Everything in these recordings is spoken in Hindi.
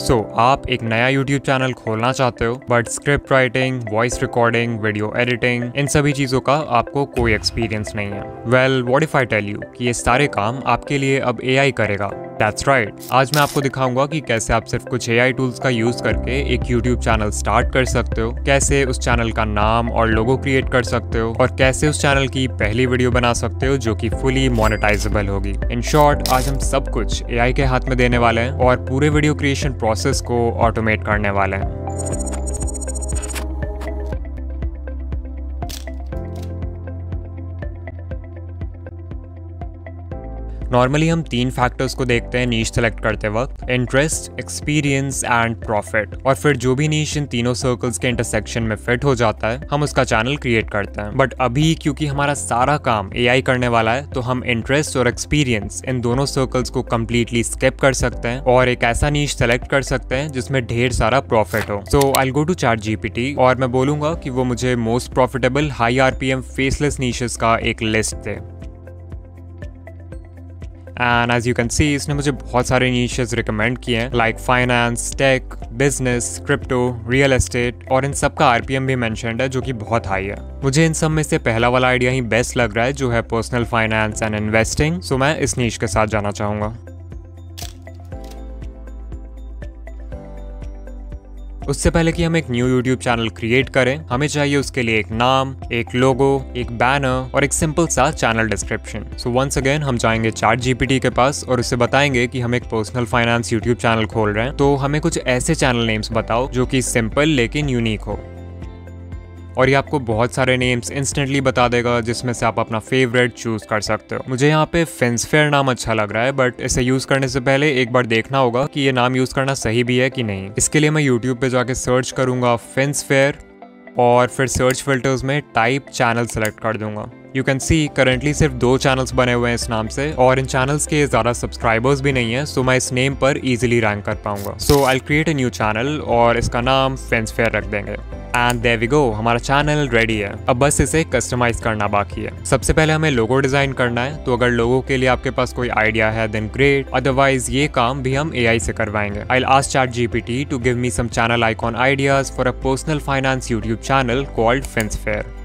आप एक नया YouTube चैनल खोलना चाहते हो but script writing, voice recording, video editing, इन सभी चीज़ों का आपको कोई एक्सपीरियंस नहीं है। Well, what if I tell you कि ये सारे काम आपके लिए अब AI करेगा। That's right. आज मैं आपको दिखाऊंगा कि कैसे आप सिर्फ कुछ AI टूल्स का यूज़ करके एक YouTube चैनल स्टार्ट कर सकते हो, कैसे उस चैनल का नाम और लोगो क्रिएट कर सकते हो और कैसे उस चैनल की पहली वीडियो बना सकते हो जो कि फुली मोनेटाइजेबल होगी। इन शॉर्ट, आज हम सब कुछ AI के हाथ में देने वाले हैं और पूरे वीडियो क्रिएशन प्रोसेस को ऑटोमेट करने वाले हैं। नॉर्मली हम 3 फैक्टर्स को देखते हैं नीश सेलेक्ट करते वक्त: इंटरेस्ट, एक्सपीरियंस एंड प्रॉफिट। और फिर जो भी नीश इन तीनों सर्कल्स के इंटरसेक्शन में फिट हो जाता है, हम उसका चैनल क्रिएट करते हैं। बट अभी क्योंकि हमारा सारा काम AI करने वाला है, तो हम इंटरेस्ट और एक्सपीरियंस इन दोनों सर्कल्स को कम्प्लीटली स्किप कर सकते हैं और एक ऐसा नीश सेलेक्ट कर सकते हैं जिसमें ढेर सारा प्रॉफिट हो। सो आई गो टू ChatGPT और मैं बोलूंगा कि वो मुझे most profitable high RPM faceless niches का एक लिस्ट दे। And as you can see, इसने मुझे बहुत सारे नीशेस रिकमेंड किए हैं, like finance, tech, business, crypto, real estate, और इन सब का RPM भी मेंशन्ड है जो कि बहुत हाई है। मुझे इन सब में से पहला वाला आइडिया ही बेस्ट लग रहा है, जो है पर्सनल फाइनेंस एंड इन्वेस्टिंग। सो मैं इस नीश के साथ जाना चाहूँगा। उससे पहले कि हम एक न्यू YouTube चैनल क्रिएट करें, हमें चाहिए उसके लिए एक नाम, एक लोगो, एक बैनर और एक सिंपल सा channel description. So once again हम जाएंगे ChatGPT के पास और उससे बताएंगे कि हम एक पर्सनल फाइनेंस YouTube चैनल खोल रहे हैं, तो हमें कुछ ऐसे चैनल नेम्स बताओ जो कि सिंपल लेकिन यूनिक हो। और ये आपको बहुत सारे नेम्स इंस्टेंटली बता देगा जिसमें से आप अपना फेवरेट चूज कर सकते हो। मुझे यहाँ पे फिन्सफेयर नाम अच्छा लग रहा है, बट इसे यूज करने से पहले एक बार देखना होगा कि ये नाम यूज करना सही भी है कि नहीं। इसके लिए मैं YouTube पे जाके सर्च करूंगा फिन्सफेयर और फिर सर्च फिल्टर्स में टाइप चैनल सेलेक्ट कर दूंगा। यू कैन सी करंटली सिर्फ 2 चैनल्स बने हुए हैं इस नाम से और इन चैनल्स के ज़्यादा सब्सक्राइबर्स भी नहीं है, सो मैं इस नेम पर इजीली रैंक कर पाऊंगा। So I create a new channel और इसका नाम फिन्सफेयर रख देंगे। एंड देयर वी गो, हमारा चैनल रेडी है। अब बस इसे कस्टमाइज करना बाकी है। सबसे पहले हमें लोगो डिजाइन करना है, तो अगर लोगो के लिए आपके पास कोई आइडिया है देन ग्रेट, अदरवाइज ये काम भी हम AI से करवाएंगे। I will ask ChatGPT to give me some channel icon ideas for a personal finance YouTube channel called Finsfare.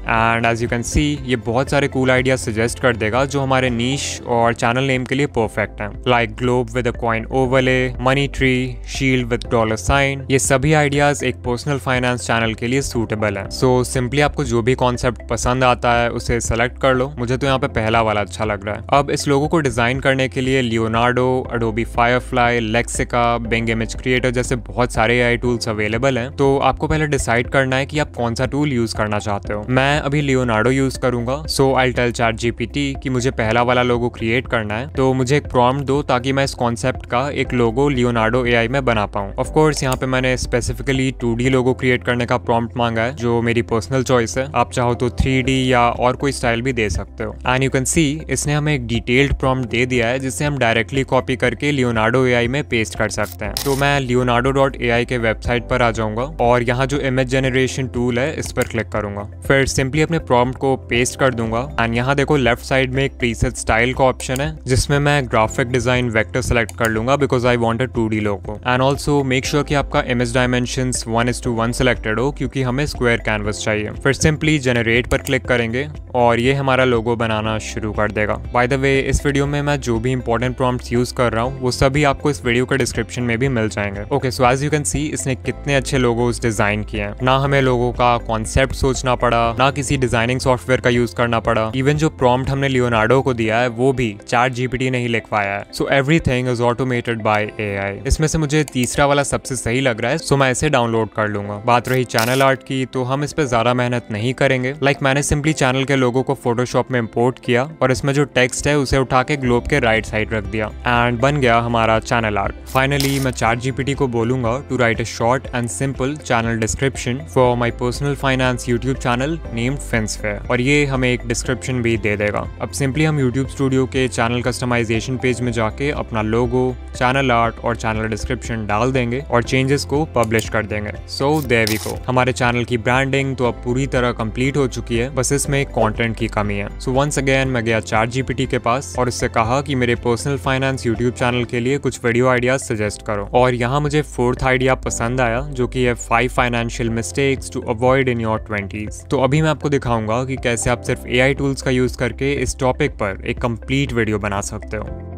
And as you can see, ये बहुत सारे कूल आइडियाज सजेस्ट कर देगा जो हमारे नीश और चैनल नेम के लिए परफेक्ट हैं, like globe with a coin overlay, money tree, shield with $साइन। ये सभी आइडियाज एक पर्सनल फाइनेंस चैनल के लिए सूटेबल हैं। सो सिंपली आपको जो भी कॉन्सेप्ट पसंद आता है उसे सेलेक्ट कर लो। मुझे तो यहाँ पे पहला वाला अच्छा लग रहा है। अब इस लोगो को डिजाइन करने के लिए Leonardo, Adobe Firefly, Lexica, Bing image creator जैसे बहुत सारे AI टूल्स अवेलेबल हैं। तो आपको पहले डिसाइड करना है कि आप कौन सा टूल यूज करना चाहते हो। मैं अभी लियोनार्डो यूज करूंगा। सो आई टेल ChatGPT कि मुझे पहला वाला लोगो क्रिएट करना है, तो मुझे एक प्रॉम्प्ट दो ताकि मैं इस कॉन्सेप्ट का एक लोगो लियोनार्डो AI में बना पाऊं। ऑफ कोर्स यहाँ पे मैंने स्पेसिफिकली 2D लोगो क्रिएट करने का प्रॉम्प्ट मांगा है, जो मेरी पर्सनल चॉइस है। आप चाहो तो 3D या और कोई स्टाइल भी दे सकते हो। एंड यू कैन सी, इसने हमें एक डिटेल्ड प्रॉम्प्ट दे दिया है जिसे हम डायरेक्टली कॉपी करके लियोनार्डो AI में पेस्ट कर सकते हैं। तो मैं leonardo.ai के वेबसाइट पर आ जाऊंगा और यहाँ जो इमेज जनरेशन टूल है इस पर क्लिक करूंगा। फिर सिंपली अपने प्रॉम्प्ट को पेस्ट कर दूंगा। एंड यहाँ देखो लेफ्ट साइड में एक प्रीसेट स्टाइल का ऑप्शन है जिसमें मैं ग्राफिक डिजाइन वेक्टर सेलेक्ट कर लूंगा because I want a 2D logo. And also make sure कि आपका इमेज डायमेंशंस 1:1 सेलेक्टेड हो क्योंकि हमें स्क्वायर कैनवस चाहिए। फिर सिंपली जनरेट पर क्लिक करेंगे और ये हमारा लोगो बनाना शुरू कर देगा। बाय द वे, इस वीडियो में मैं जो भी इंपॉर्टेंट प्रॉम्प्ट्स यूज कर रहा हूँ वो सभी आपको इस वीडियो के डिस्क्रिप्शन में भी मिल जाएंगे। Okay, so as you can see, इसने कितने अच्छे लोगोस डिजाइन किए हैं। ना हमें लोगो का कॉन्सेप्ट सोचना पड़ा, ना किसी डिजाइनिंग सॉफ्टवेयर का यूज करना पड़ा। इवन जो प्रॉम्प्ट हमने लियोनार्डो को दिया है वो भी ChatGPT ने ही लिखवाया है। So everything is automated by AI। इसमें से मुझे तीसरा वाला सबसे सही लग रहा है, सो मैं इसे डाउनलोड कर लूंगा। बात रही चैनल आर्ट की, तो हम इस पे ज्यादा मेहनत नहीं करेंगे। लाइक मैंने सिंपली चैनल के लोगो को फोटोशॉप में इंपोर्ट किया और इसमें जो टेक्स्ट है उसे उठा के ग्लोब के राइट साइड रख दिया एंड बन गया हमारा चैनल आर्ट। फाइनली मैं ChatGPT को बोलूंगा to write a short and simple channel description for my personal finance YouTube channel named फेंसफेयर और ये हमें एक डिस्क्रिप्शन भी दे देगा। अब सिंपली हम यूट्यूब स्टूडियो के चैनल कस्टमाइजेशन पेज में जाके अपना लोगो, चैनल आर्ट और चैनल डिस्क्रिप्शन डाल देंगे और चेंजेस को पब्लिश कर देंगे। सो देयर वी गो, हमारे चैनल की ब्रांडिंग तो अब पूरी तरह कंप्लीट हो चुकी है, बस इसमें कंटेंट की कमी है। सो वंस अगेन मैं गया ChatGPT के पास और उससे कहा कि मेरे पर्सनल फाइनेंस यूट्यूब चैनल के लिए कुछ वीडियो आइडियाज सजेस्ट करो और यहाँ मुझे 4th आइडिया पसंद आया जो कि है 5 financial mistakes to avoid in your 20s। तो अभी मैं आपको दिखाऊंगा कि कैसे आप सिर्फ AI टूल्स का यूज करके इस टॉपिक पर एक कंप्लीट वीडियो बना सकते हो।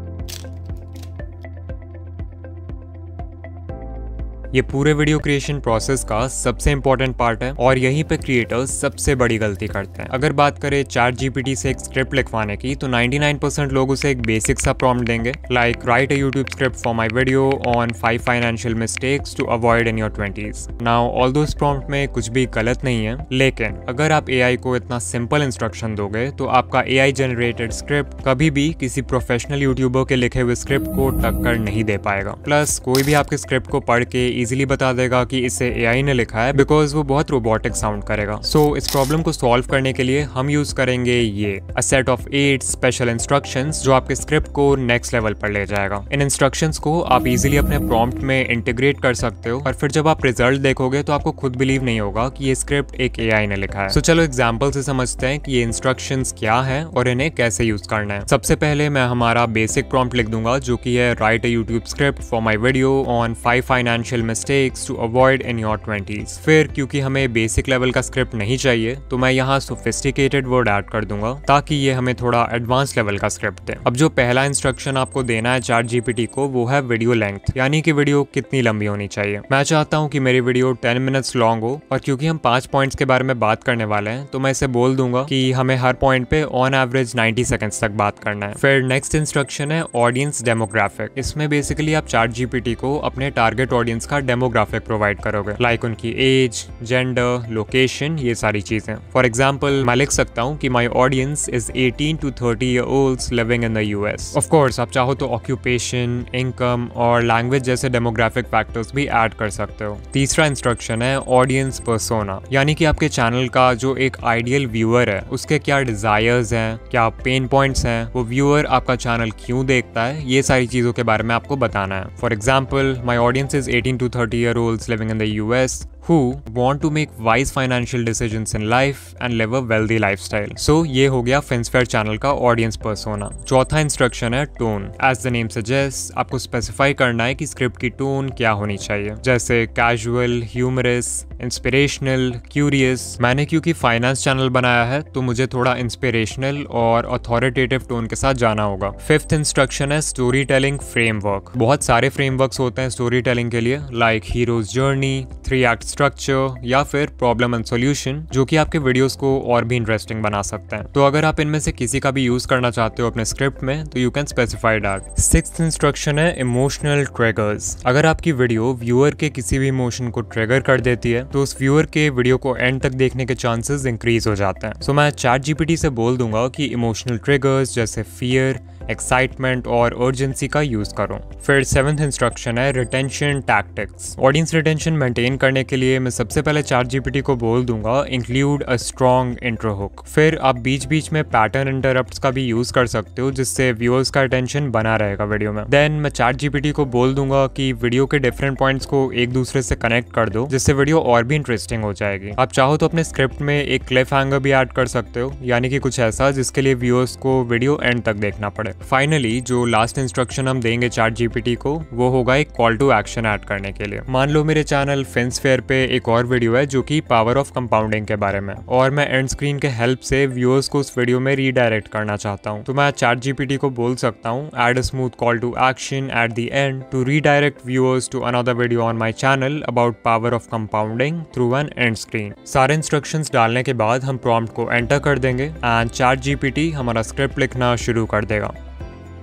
ये पूरे वीडियो क्रिएशन प्रोसेस का सबसे इंपॉर्टेंट पार्ट है और यहीं पे क्रिएटर्स सबसे बड़ी गलती करते हैं। अगर बात करें ChatGPT से एक स्क्रिप्ट लिखवाने की तो 99% लोग उसे एक बेसिक सा प्रॉम्प्ट देंगे, like write a YouTube script for my video on 5 financial mistakes to avoid in your 20s। Now although इस प्रॉम्प्ट में कुछ भी गलत नहीं है, लेकिन अगर आप AI को इतना सिंपल इंस्ट्रक्शन दोगे तो आपका AI जनरेटेड स्क्रिप्ट कभी भी किसी प्रोफेशनल यूट्यूबर के लिखे हुए स्क्रिप्ट को टक्कर नहीं दे पाएगा। प्लस कोई भी आपके स्क्रिप्ट को पढ़ के इजीली बता देगा कि इसे AI ने लिखा है, बिकॉज वो बहुत रोबोटिक साउंड करेगा। सो इस प्रॉब्लम को सॉल्व करने के लिए हम यूज करेंगे ये a set of 8 special instructions जो आपके स्क्रिप्ट को नेक्स्ट लेवल पर ले जाएगा। इन इंस्ट्रक्शंस को आप इजीली अपने प्रॉम्प्ट में इंटीग्रेट कर सकते हो और फिर जब आप रिजल्ट देखोगे तो आपको खुद बिलीव नहीं होगा कि ये स्क्रिप्ट एक AI ने लिखा है। सो चलो एग्जाम्पल से समझते हैं कि ये इंस्ट्रक्शंस क्या है और इन्हें कैसे यूज करना है। सबसे पहले मैं हमारा बेसिक प्रॉम्प्ट लिख दूंगा जो कि है write a YouTube script for my video on 5 financial mistakes to avoid in your 20s। फिर क्योंकि हमें बेसिक लेवल का स्क्रिप्ट नहीं चाहिए तो मैं यहाँ सोफिस्टिकेटेड वर्ड ऐड कर दूंगा ताकि ये हमें थोड़ा एडवांस लेवल का स्क्रिप्ट दे। अब जो पहला इंस्ट्रक्शन आपको देना है ChatGPT को वो है वीडियो लेंथ, यानी कि वीडियो कितनी लंबी होनी चाहिए। मैं चाहता हूँ कि मेरी वीडियो 10 मिनट्स लॉन्ग हो और क्योंकि हम 5 पॉइंट्स के बारे में बात करने वाले हैं तो मैं इसे बोल दूंगा कि हमें हर पॉइंट पे ऑन एवरेज 90 सेकंड्स तक बात करना है। फिर नेक्स्ट इंस्ट्रक्शन है ऑडियंस डेमोग्राफिक। इसमें बेसिकली आप ChatGPT को अपने टारगेट ऑडियंस का डेमोग्राफिक प्रोवाइड करोगे, लाइक उनकी एज, जेंडर, लोकेशन, ये सारी चीजें। फॉर एग्जाम्पल मैं लिख सकता हूँ कि my audience is 18 to 30 year olds living in the US। Of course आप चाहो तो ऑक्यूपेशन, इनकम और लैंग्वेज जैसे डेमोग्राफिक फैक्टर्स भी ऐड कर सकते हो। तीसरा इंस्ट्रक्शन है ऑडियंस पर्सोना, यानी कि आपके चैनल का जो एक आइडियल व्यूअर है उसके क्या डिजायर्स हैं, क्या पेन पॉइंट्स हैं, वो व्यूअर आपका चैनल क्यों देखता है, ये सारी चीजों के बारे में आपको बताना है। For example my audience is 18 to 30 year olds living in the US who want to make wise financial decisions in life and live a wealthy lifestyle। So ये हो गया फेंसफेयर चैनल का ऑडियंस पर्सोना। चौथा इंस्ट्रक्शन है tone. As the name suggest आपको स्पेसिफाई करना है कि स्क्रिप्ट की टोन क्या होनी चाहिए, जैसे कैजुअल, ह्यूमरस, इंस्पिरेशनल, क्यूरियस। मैंने क्योंकि फाइनेंस चैनल बनाया है तो मुझे थोड़ा इंस्पिरेशनल और अथॉरिटेटिव टोन के साथ जाना होगा। फिफ्थ इंस्ट्रक्शन है स्टोरी टेलिंग फ्रेमवर्क। बहुत सारे फ्रेमवर्क्स होते हैं स्टोरी टेलिंग के लिए, like heroes journey, 3 act structure या फिर प्रॉब्लम एंड सॉल्यूशन, जो कि आपके वीडियोस को और भी इंटरेस्टिंग बना सकते हैं। तो अगर आप इनमें से किसी का भी यूज करना चाहते हो अपने स्क्रिप्ट में तो you can specify that. Sixth instruction है इमोशनल ट्रिगर्स। अगर आपकी वीडियो व्यूअर के किसी भी इमोशन को ट्रिगर कर देती है तो उस व्यूअर के वीडियो को एंड तक देखने के चांसेस इंक्रीज हो जाते हैं। सो मैं ChatGPT से बोल दूंगा कि इमोशनल ट्रिगर्स जैसे फियर, एक्साइटमेंट और अर्जेंसी का यूज करो। फिर 7th इंस्ट्रक्शन है retention tactics. Audience retention maintain करने के लिए मैं सबसे पहले ChatGPT को बोल दूंगा include a strong intro hook. फिर आप बीच बीच में पैटर्न इंटरप्ट्स का भी यूज कर सकते हो जिससे व्यूअर्स का अटेंशन बना रहेगा वीडियो में। देन मैं ChatGPT को बोल दूंगा कि वीडियो के डिफरेंट पॉइंट्स को एक दूसरे से कनेक्ट कर दो जिससे वीडियो और भी इंटरेस्टिंग हो जाएगी। आप चाहो तो अपने स्क्रिप्ट में एक क्लिफ हैंगर भी ऐड कर सकते हो, यानी कि कुछ ऐसा जिसके लिए व्यूअर्स को वीडियो एंड तक देखना पड़े। फाइनली जो लास्ट इंस्ट्रक्शन हम देंगे ChatGPT को वो होगा एक कॉल टू एक्शन ऐड करने के लिए। मान लो मेरे चैनल फेंसफेयर पे एक और वीडियो है जो कि पावर ऑफ कंपाउंडिंग के बारे में, और मैं एंड स्क्रीन के हेल्प से व्यूअर्स को उस वीडियो में रीडायरेक्ट करना चाहता हूँ। तो मैं ChatGPT को बोल सकता हूँ add a smooth call to action at the end to redirect viewers to another video on my channel about power of compounding through an end screen. सारे इंस्ट्रक्शंस डालने के बाद हम प्रॉम्प्ट को एंटर कर देंगे एंड ChatGPT हमारा स्क्रिप्ट लिखना शुरू कर देगा।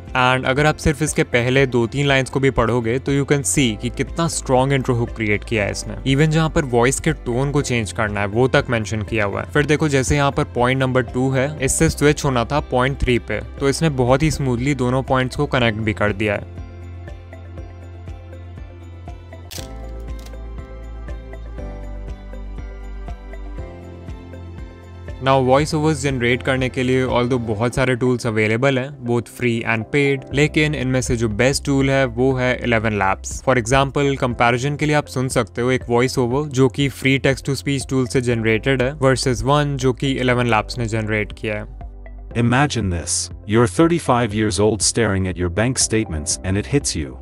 एंड अगर आप सिर्फ इसके पहले 2-3 लाइंस को भी पढ़ोगे तो यू कैन सी कि कितना स्ट्रॉन्ग इंट्रो हुक क्रिएट किया है इसने। इवन जहाँ पर वॉइस के टोन को चेंज करना है वो तक मेंशन किया हुआ है। फिर देखो जैसे यहाँ पर पॉइंट नंबर 2 है, इससे स्विच होना था पॉइंट 3 पे, तो इसने बहुत ही स्मूथली दोनों पॉइंट्स को कनेक्ट भी कर दिया है। नाउ वॉइस ओवर्स जनरेट करने के लिए ऑल्दो बहुत सारे टूल्स अवेलेबल हैं, बोथ फ्री एंड पेड, लेकिन इनमें से जो बेस्ट टूल है वो है 11 Labs। फॉर एग्जाम्पल कंपैरिजन के लिए आप सुन सकते हो एक वॉइस ओवर जो कि free text to speech tool से जनरेटेड है वर्सेस वन जो कि 11 Labs ने जनरेट किया है। Imagine this. You're 35 years old staring at your bank statements and it hits you.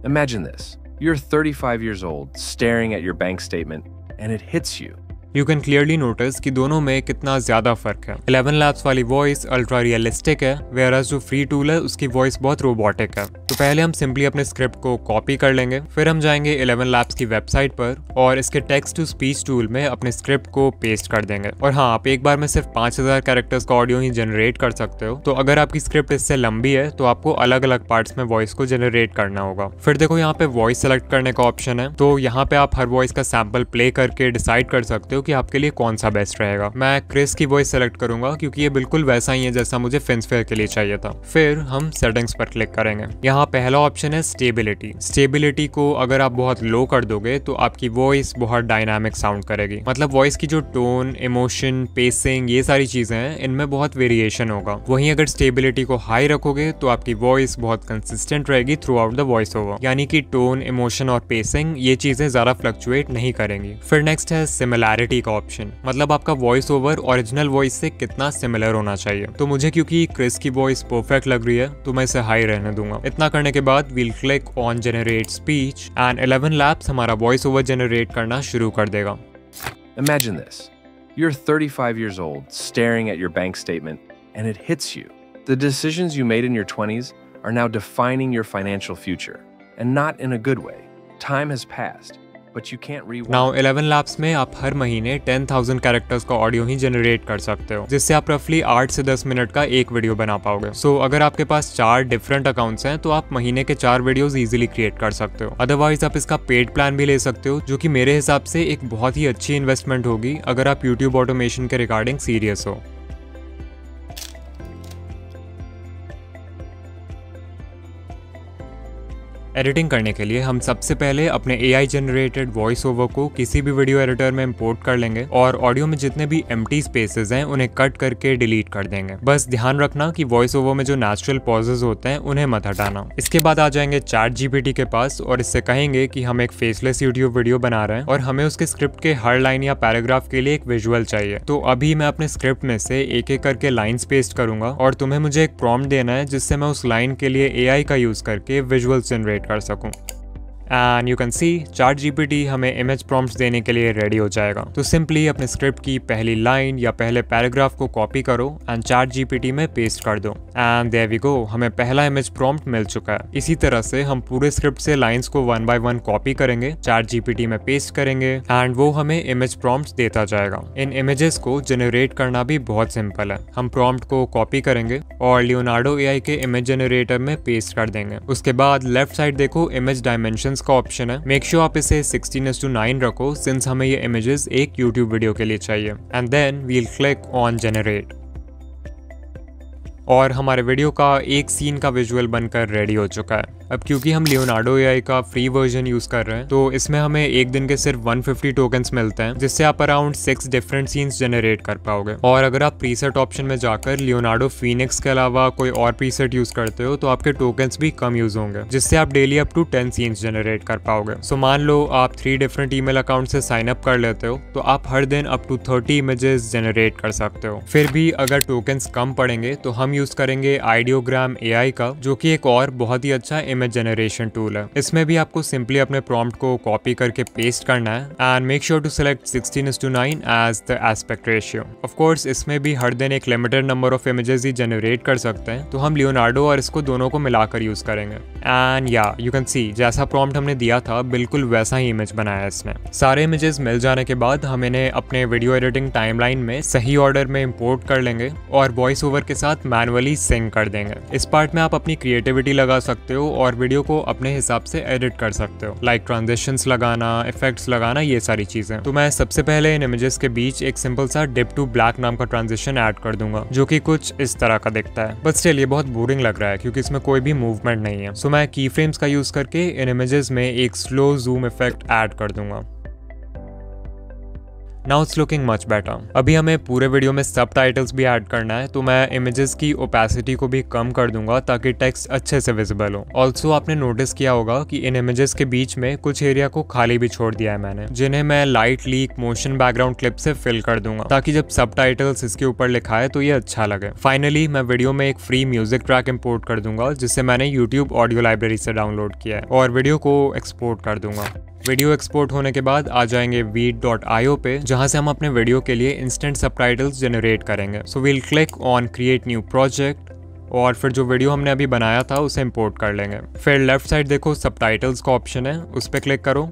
Imagine this. You're 35 years old staring at your bank statement and it hits you. You can clearly notice कि दोनों में कितना ज्यादा फर्क है। 11 Labs वाली वॉइस अल्ट्रा रियलिस्टिक है, whereas जो फ्री टूल है उसकी वॉइस बहुत रोबोटिक है। तो पहले हम सिंपली अपने स्क्रिप्ट को कॉपी कर लेंगे, फिर हम जाएंगे 11 Labs की वेबसाइट पर और इसके टेक्स्ट टू स्पीच टूल में अपने स्क्रिप्ट को पेस्ट कर देंगे। और हाँ, आप एक बार में सिर्फ 5000 कैरेक्टर्स का ऑडियो ही जनरेट कर सकते हो, तो अगर आपकी स्क्रिप्ट इससे लंबी है तो आपको अलग अलग पार्ट्स में वॉइस को जनरेट करना होगा। फिर देखो यहाँ पे वॉइस सेलेक्ट करने का ऑप्शन है, तो यहाँ पे आप हर वॉइस का सैंपल प्ले करके डिसाइड कर सकते हो कि आपके लिए कौन सा बेस्ट रहेगा। मैं क्रिस की वॉइस सेलेक्ट करूंगा क्योंकि ये बिल्कुल वैसा ही है जैसा मुझे फिन्सफेयर के लिए चाहिए था। फिर हम सेटिंग्स पर क्लिक करेंगे। यहाँ पहला ऑप्शन है स्टेबिलिटी। स्टेबिलिटी को अगर आप बहुत लो कर दोगे तो आपकी वॉइस बहुत डायनामिक साउंड करेगी, मतलब वॉइस की जो टोन, इमोशन, पेसिंग, ये सारी चीजें हैं इनमें बहुत वेरिएशन होगा। वहीं अगर स्टेबिलिटी को हाई रखोगे तो आपकी वॉइस बहुत कंसिस्टेंट रहेगी through out the voice over, यानी कि टोन, इमोशन और पेसिंग ये चीजें ज्यादा फ्लक्चुएट नहीं करेंगी। फिर नेक्स्ट है सिमिलैरिटी का ऑप्शन, मतलब आपका वॉइस ओवर ओरिजिनल वॉइस से कितना सिमिलर होना चाहिए। तो मुझे क्योंकि क्रिस की वॉइस परफेक्ट लग रही है तो मैं इसे हाई रहने दूंगा। इतना करने के बाद we'll click on generate speech and 11 Labs हमारा वॉइस ओवर जनरेट करना शुरू कर देगा। Imagine this. You're 35 years old staring at your bank statement and it hits you. The decisions you made in your 20s are now defining your financial future, and not in a good way. Time has passed. But you can't rewind. Now 11 Labs में आप हर महीने 10,000 कैरेक्टर्स का ऑडियो ही जनरेट कर सकते हो, जिससे आप रफली 8 से 10 मिनट का एक वीडियो बना पाओगे। सो अगर आपके पास 4 डिफरेंट अकाउंट्स हैं तो आप महीने के 4 वीडियोस इजीली क्रिएट कर सकते हो। अदरवाइज आप इसका पेड प्लान भी ले सकते हो, जो कि मेरे हिसाब से एक बहुत ही अच्छी इन्वेस्टमेंट होगी अगर आप यूट्यूब ऑटोमेशन के रिगार्डिंग सीरियस हो। एडिटिंग करने के लिए हम सबसे पहले अपने AI जनरेटेड वॉइस ओवर को किसी भी वीडियो एडिटर में इंपोर्ट कर लेंगे और ऑडियो में जितने भी एम्प्टी स्पेसेस हैं उन्हें कट करके डिलीट कर देंगे। बस ध्यान रखना कि वॉइस ओवर में जो नेचुरल पॉजेज होते हैं उन्हें मत हटाना। इसके बाद आ जाएंगे ChatGPT के पास और इससे कहेंगे कि हम एक फेसलेस यूट्यूब वीडियो बना रहे हैं और हमें उसके स्क्रिप्ट के हर लाइन या पैराग्राफ के लिए एक विजुअल चाहिए। तो अभी मैं अपने स्क्रिप्ट में से एक एक करके लाइन्स पेस्ट करूंगा और तुम्हें मुझे एक प्रॉम्प्ट देना है जिससे मैं उस लाइन के लिए AI का यूज करके विजुअल्स जनरेट कर सकूं। And you can C ChatGPT हमें इमेज प्रॉम्प्ट्स देने के लिए रेडी हो जाएगा। तो सिंपली अपने स्क्रिप्ट की पहली लाइन या पहले पैराग्राफ को कॉपी करो एंड ChatGPT में पेस्ट कर दो एंड देयर वी गो, हमें पहला इमेज प्रॉम्प्ट मिल चुका है। इसी तरह से हम पूरे स्क्रिप्ट से लाइंस को 1 बाय 1 कॉपी करेंगे, ChatGPT में पेस्ट करेंगे एंड वो हमें इमेज प्रॉम्प्ट्स देता जाएगा। इन इमेजेस को जनरेट करना भी बहुत सिंपल है। हम प्रॉम्प्ट को कॉपी करेंगे और लियोनार्डो AI के इमेज जनरेटर में पेस्ट कर देंगे। उसके बाद लेफ्ट साइड देखो इमेज डायमेंशन का ऑप्शन है। मेक श्योर आप इसे 16:9 रखो सिंस हमें ये इमेजेस एक यूट्यूब वीडियो के लिए चाहिए and then we'll click on generate और हमारे वीडियो का एक सीन का विजुअल बनकर रेडी हो चुका है। अब क्योंकि हम लियोनार्डो AI का फ्री वर्जन यूज कर रहे हैं तो इसमें हमें एक दिन के सिर्फ 150 टोकन्स मिलते हैं, जिससे आप अराउंड 6 डिफरेंट सीन्स जनरेट कर पाओगे। और अगर आप प्रीसेट ऑप्शन में जाकर लियोनार्डो फीनिक्स के अलावा कोई और प्रीसेट यूज करते हो तो आपके टोकन्स भी कम यूज होंगे, जिससे आप daily up to 10 scenes generate कर पाओगे। सो मान लो आप 3 डिफरेंट ईमेल अकाउंट से साइन अप कर लेते हो तो आप हर दिन अप टू 30 इमेजेस जनरेट कर सकते हो। फिर भी अगर टोकन्स कम पड़ेंगे तो हम यूज करेंगे आइडियोग्राम AI का, जो कि एक और बहुत ही अच्छा इमेज जनरेशन टूल है। इसमें भी आपको सिंपली अपने प्रॉम्प्ट को कॉपी करके पेस्ट करना है and make sure to select 16:9 as the aspect ratio. Of course इसमें भी हर दिन एक लिमिटेड नंबर ऑफ इमेजेस ही जनरेट कर सकते हैं, तो हम लियोनार्डो और इसको दोनों को मिलाकर यूज करेंगे। एंड या यू कैन सी जैसा प्रॉम्प्ट हमने दिया था बिल्कुल वैसा ही इमेज बनाया इसने। सारे इमेजेस मिल जाने के बाद हम इन्हें अपने वीडियो एडिटिंग टाइमलाइन में सही ऑर्डर में इंपोर्ट कर लेंगे और वॉइस ओवर के साथ मैनुअली सिंक कर देंगे। इस पार्ट में आप अपनी क्रिएटिविटी लगा सकते हो और वीडियो को अपने हिसाब से एडिट कर सकते हो, लाइक ट्रांजिशंस लगाना, इफेक्ट्स लगाना, ये सारी चीजें। तो मैं सबसे पहले इन इमेजेस के बीच एक सिंपल सा डिप टू ब्लैक नाम का ट्रांजिशन ऐड कर दूंगा, जो कि कुछ इस तरह का दिखता है। बट स्टिल ये बहुत बोरिंग लग रहा है क्योंकि इसमें कोई भी मूवमेंट नहीं है। सो मैं की फ्रेम्स का यूज करके इन इमेजेस में एक स्लो जूम इफेक्ट ऐड कर दूंगा। Now it's looking much better. अभी हमें पूरे वीडियो में सबटाइटल्स भी ऐड करना है, तो मैं इमेजेस की ओपेसिटी को भी कम कर दूंगा ताकि टेक्स्ट अच्छे से विजिबल हो। ऑल्सो आपने नोटिस किया होगा कि इन इमेजेस के बीच में कुछ एरिया को खाली भी छोड़ दिया है मैंने, जिन्हें मैं light leak motion background clip से फिल कर दूंगा ताकि जब सबटाइटल्स इसके ऊपर लिखा है तो ये अच्छा लगे। फाइनली मैं वीडियो में एक फ्री म्यूजिक ट्रैक इंपोर्ट कर दूंगा जिसे मैंने यूट्यूब ऑडियो लाइब्रेरी से डाउनलोड किया है और वीडियो को एक्सपोर्ट कर दूंगा। वीडियो एक्सपोर्ट होने के बाद आ जाएंगे veed.io पे, जहां से हम अपने वीडियो के लिए इंस्टेंट सबटाइटल्स जनरेट करेंगे। So we'll click on create new project और फिर जो वीडियो हमने अभी बनाया था उसे इंपोर्ट कर लेंगे। फिर लेफ्ट साइड देखो सबटाइटल्स का ऑप्शन है, उस पर क्लिक करो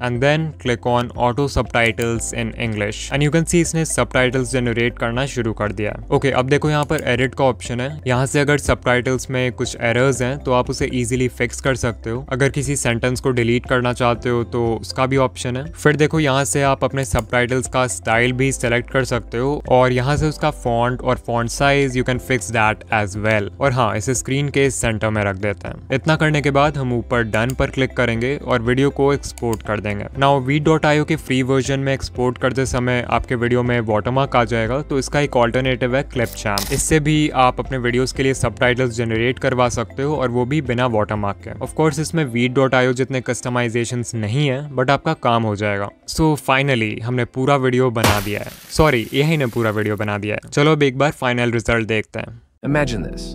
and then click on auto subtitles in English and you can see इसने subtitles generate करना शुरू कर दिया। ओके, अब देखो यहाँ पर edit का ऑप्शन है। यहाँ से अगर subtitles में कुछ errors हैं तो आप उसे easily fix कर सकते हो। अगर किसी sentence को delete करना चाहते हो तो उसका भी ऑप्शन है। फिर देखो यहाँ से आप अपने subtitles का स्टाइल भी select कर सकते हो और यहाँ से उसका font और font size you can fix that as well। और हाँ, इसे स्क्रीन के सेंटर में रख देते हैं। इतना करने के बाद हम ऊपर डन पर क्लिक करेंगे और वीडियो को एक्सपोर्ट कर देंगे। नाउ veed.io के फ्री वर्जन में एक्सपोर्ट करते समय आपके वीडियो में वाटरमार्क आ जाएगा, तो इसका एक ऑल्टरनेटिव है क्लिपचैम्प। इससे भी आप अपने वीडियोस के लिए सबटाइटल्स जनरेट करवा सकते हो और वो भी बिना वाटरमार्क के। ऑफ कोर्स इसमें veed.io जितने कस्टमाइजेशंस नहीं है, बट आपका काम हो जाएगा। सो फाइनली हमने पूरा वीडियो बना दिया है। सॉरी, यही ने पूरा वीडियो बना दिया है। चलो अब एक बार फाइनल रिजल्ट देखते हैं। Imagine this.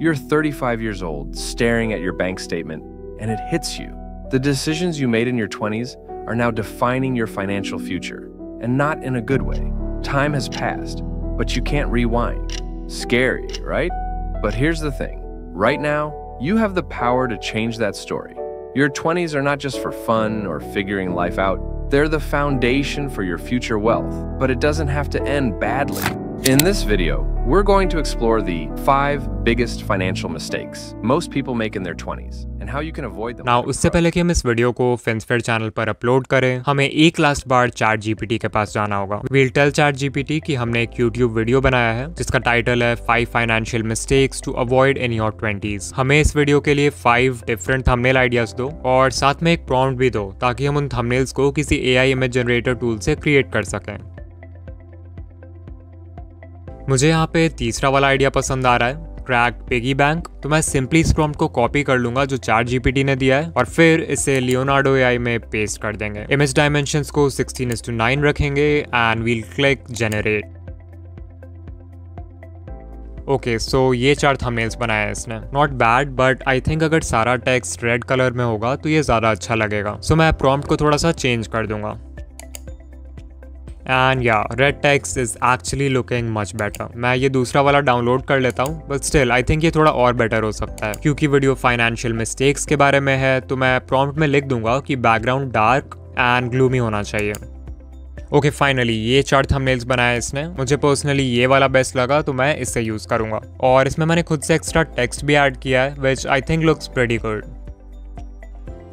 You're 35 years old, staring at your bank statement, and it hits you. The decisions you made in your 20s are now defining your financial future, and not in a good way. Time has passed, but you can't rewind. Scary, right? But here's the thing. Right now, you have the power to change that story. Your 20s are not just for fun or figuring life out. They're the foundation for your future wealth, but it doesn't have to end badly. In this video, we're going to explore the 5 biggest financial mistakes most people make in their 20s and how you can avoid them. Now, उससे पहले कि हम इस वीडियो को FinSphere चैनल पर अपलोड करें, हमें एक लास्ट बार ChatGPT के पास जाना होगा। We'll tell ChatGPT कि हमने एक YouTube वीडियो बनाया है जिसका टाइटल है 5 Financial Mistakes to Avoid in Your 20s। हमें इस वीडियो के लिए 5 डिफरेंट थंबनेल आइडियाज दो और साथ में एक प्रॉम्प्ट भी दो ताकि हम उन थंबनेल्स को किसी AI इमेज जनरेटर टूल से क्रिएट कर सकें। मुझे यहाँ पे तीसरा वाला आइडिया पसंद आ रहा है, क्रैक्ड पिगी बैंक। तो मैं सिंपली इस प्रॉम्प्ट को कॉपी कर लूंगा जो ChatGPT ने दिया है और फिर इसे लियोनार्डो AI में पेस्ट कर देंगे। इमेज डायमेंशंस को 16:9 रखेंगे and we'll click generate. Okay, so ये 4 थंबनेल्स बनाया है इसने। Not bad, but I think अगर सारा टेक्स्ट रेड कलर में होगा तो ये ज्यादा अच्छा लगेगा। सो मैं प्रॉम्प्ट को थोड़ा सा चेंज कर दूंगा। एंड या red text is actually looking much better. मैं ये दूसरा वाला डाउनलोड कर लेता हूँ, बट स्टिल आई थिंक ये थोड़ा और बेटर हो सकता है। क्योंकि वीडियो फाइनेंशियल मिस्टेक्स के बारे में है तो मैं प्रॉम्प्ट में लिख दूंगा कि बैकग्राउंड डार्क एंड ग्लूमी होना चाहिए। ओके, फाइनली ये 4 थंबनेल्स बनाया इसने। मुझे पर्सनली ये वाला बेस्ट लगा तो मैं इससे यूज करूंगा और इसमें मैंने खुद से एक्स्ट्रा टेक्स्ट भी ऐड किया है which I think looks pretty good.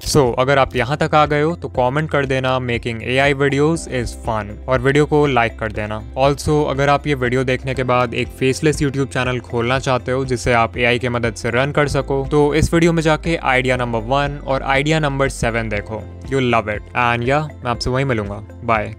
So अगर आप यहाँ तक आ गए हो तो कमेंट कर देना making AI videos is fun और वीडियो को लाइक कर देना। ऑल्सो अगर आप ये वीडियो देखने के बाद एक फेसलेस यूट्यूब चैनल खोलना चाहते हो जिसे आप AI की मदद से रन कर सको तो इस वीडियो में जाके आइडिया नंबर 1 और आइडिया नंबर 7 देखो, यू लव इट। एंड या मैं आपसे वहीं मिलूंगा। बाय।